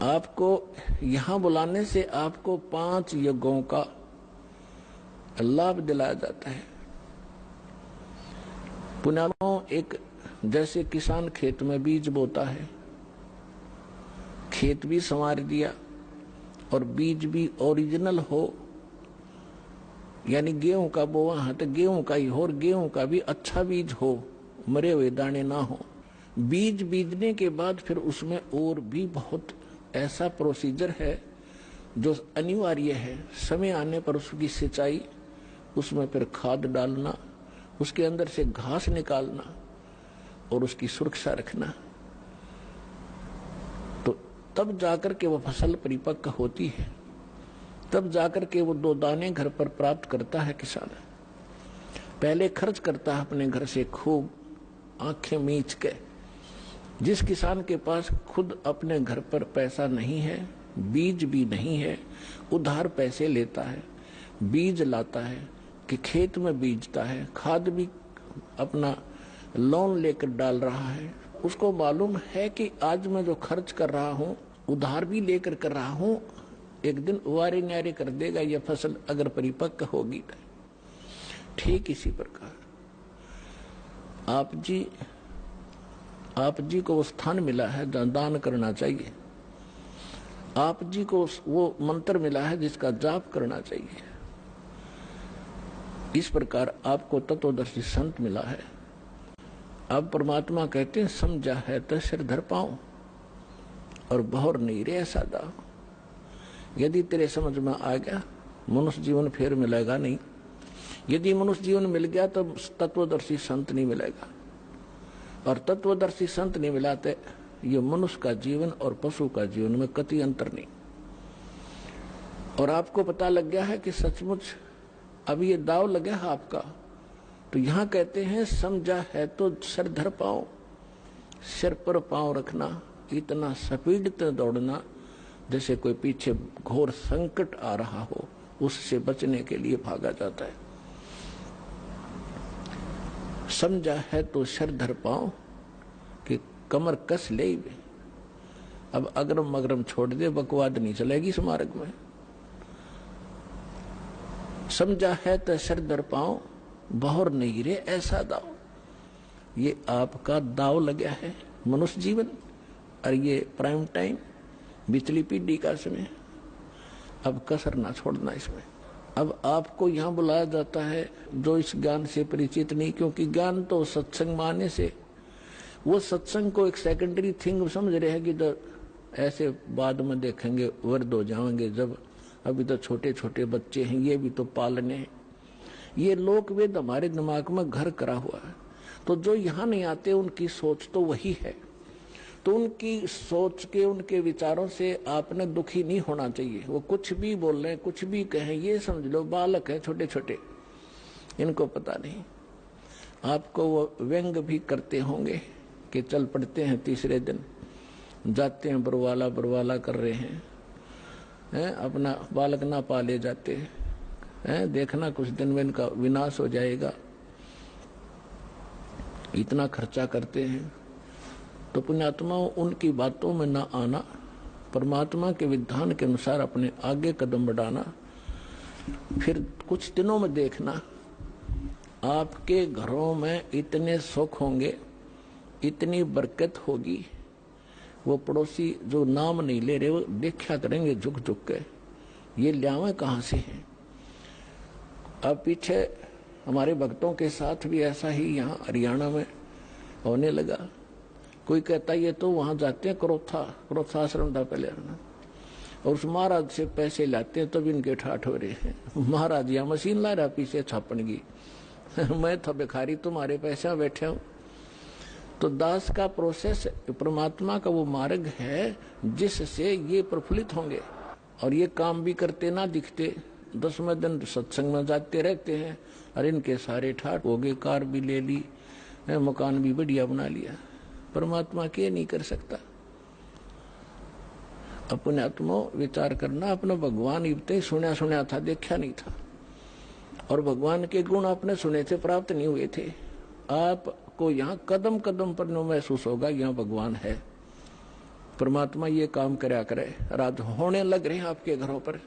आपको यहां बुलाने से आपको 5 यज्ञों का लाभ दिलाया जाता है। पुण्यात्माओं, एक जैसे किसान खेत में बीज बोता है, खेत भी संवार दिया और बीज भी ओरिजिनल हो, यानी गेहूं का बोआ है तो गेहूं का ही हो और गेहूं का भी अच्छा बीज हो, मरे हुए दाने ना हो। बीज बीजने के बाद फिर उसमें और भी बहुत ऐसा प्रोसीजर है जो अनिवार्य है। समय आने पर उसकी सिंचाई, उसमें फिर खाद डालना, उसके अंदर से घास निकालना और उसकी सुरक्षा रखना, तो तब जाकर के वो फसल परिपक्व होती है, तब जाकर के वो 2 दाने घर पर प्राप्त करता है किसान। पहले खर्च करता है अपने घर से खूब आंखें मीच के। जिस किसान के पास खुद अपने घर पर पैसा नहीं है, बीज भी नहीं है, उधार पैसे लेता है, बीज लाता है कि खेत में बीजता है, खाद भी अपना लोन लेकर डाल रहा है, उसको मालूम है कि आज मैं जो खर्च कर रहा हूं, उधार भी लेकर कर रहा हूं, एक दिन उवारे न्यारे कर देगा यह फसल अगर परिपक्व होगी। ठीक इसी प्रकार आप जी को वो स्थान मिला है जहां दान करना चाहिए। आप जी को वो मंत्र मिला है जिसका जाप करना चाहिए। इस प्रकार आपको तत्वदर्शी संत मिला है। अब परमात्मा कहते हैं, समझा है तो सिर धर पाऊं और बहुर नहीं रे ऐसा दाव। यदि तेरे समझ में आ गया, मनुष्य जीवन फिर मिलेगा नहीं। यदि मनुष्य जीवन मिल गया तो तत्वदर्शी संत नहीं मिलेगा, और तत्वदर्शी संत नहीं मिला तो ये मनुष्य का जीवन और पशु का जीवन में कति अंतर नहीं। और आपको पता लग गया है कि सचमुच अब ये दाव लगे है आपका, तो यहां कहते हैं समझा है तो सिर धर पाओ। सिर पर पांव रखना, इतना स्पीड से दौड़ना जैसे कोई पीछे घोर संकट आ रहा हो, उससे बचने के लिए भागा जाता है। समझा है तो सिर धर पाओ कि कमर कस ले। अब अगरम मगरम छोड़ दे, बकवाद नहीं चलेगी इस मार्ग में। समझा है तो सिर धर पाओ, बहुर नहीं रे ऐसा दाव। ये आपका दाव लगा है मनुष्य जीवन, और ये प्राइम टाइम बिचली पीढ़ी का समय। अब कसर ना छोड़ना इसमें। अब आपको यहाँ बुलाया जाता है जो इस ज्ञान से परिचित नहीं, क्योंकि ज्ञान तो सत्संग माने से, वो सत्संग को एक सेकेंडरी थिंग समझ रहे हैं कि तो ऐसे बाद में देखेंगे, वर्द हो जाएंगे, जब अभी तो छोटे छोटे बच्चे हैं, ये भी तो पालने हैं। ये लोक वेद हमारे दिमाग में घर करा हुआ है। तो जो यहाँ नहीं आते उनकी सोच तो वही है। तो उनकी सोच के, उनके विचारों से आपने दुखी नहीं होना चाहिए। वो कुछ भी बोल रहे हैं, कुछ भी कहें, ये समझ लो बालक है छोटे छोटे, इनको पता नहीं। आपको वो व्यंग भी करते होंगे कि चल पड़ते हैं, तीसरे दिन जाते हैं, बरवाला बरवाला कर रहे हैं, अपना बालक ना पाले जाते हैं, देखना कुछ दिन में इनका विनाश हो जाएगा, इतना खर्चा करते हैं। तो पुण्यात्माओं, उनकी बातों में न आना, परमात्मा के विधान के अनुसार अपने आगे कदम बढ़ाना। फिर कुछ दिनों में देखना आपके घरों में इतने सुख होंगे, इतनी बरकत होगी, वो पड़ोसी जो नाम नहीं ले रहे वो देखा करेंगे झुक झुक के, ये ल्यावे कहाँ से हैं। अब पीछे हमारे भक्तों के साथ भी ऐसा ही यहाँ हरियाणा में होने लगा। कोई कहता ये तो वहां जाते हैं क्रोथा आश्रम था पहले, और उस महाराज से पैसे लाते हैं, तब इनके ठाठ हो रहे हैं। महाराज यहाँ मशीन ला रहा पीछे छापन की, मैं था भिखारी, तुम्हारे पैसे बैठे हूं। तो दास का प्रोसेस, परमात्मा का वो मार्ग है जिससे ये प्रफुल्लित होंगे। और ये काम भी करते ना दिखते, 10वें दिन सत्संग में जाते रहते हैं, और इनके सारे ठाठ हो गए, कार भी ले ली, मकान भी बढ़िया बना लिया। परमात्मा के नहीं कर सकता। अपने आत्मा विचार करना, अपना भगवान इतने सुना सुना था, देखा नहीं था, और भगवान के गुण आपने सुने थे, प्राप्त नहीं हुए थे। आपको यहाँ कदम कदम पर महसूस होगा यहाँ भगवान है। परमात्मा ये काम करया करे, रात होने लग रहे हैं आपके घरों पर,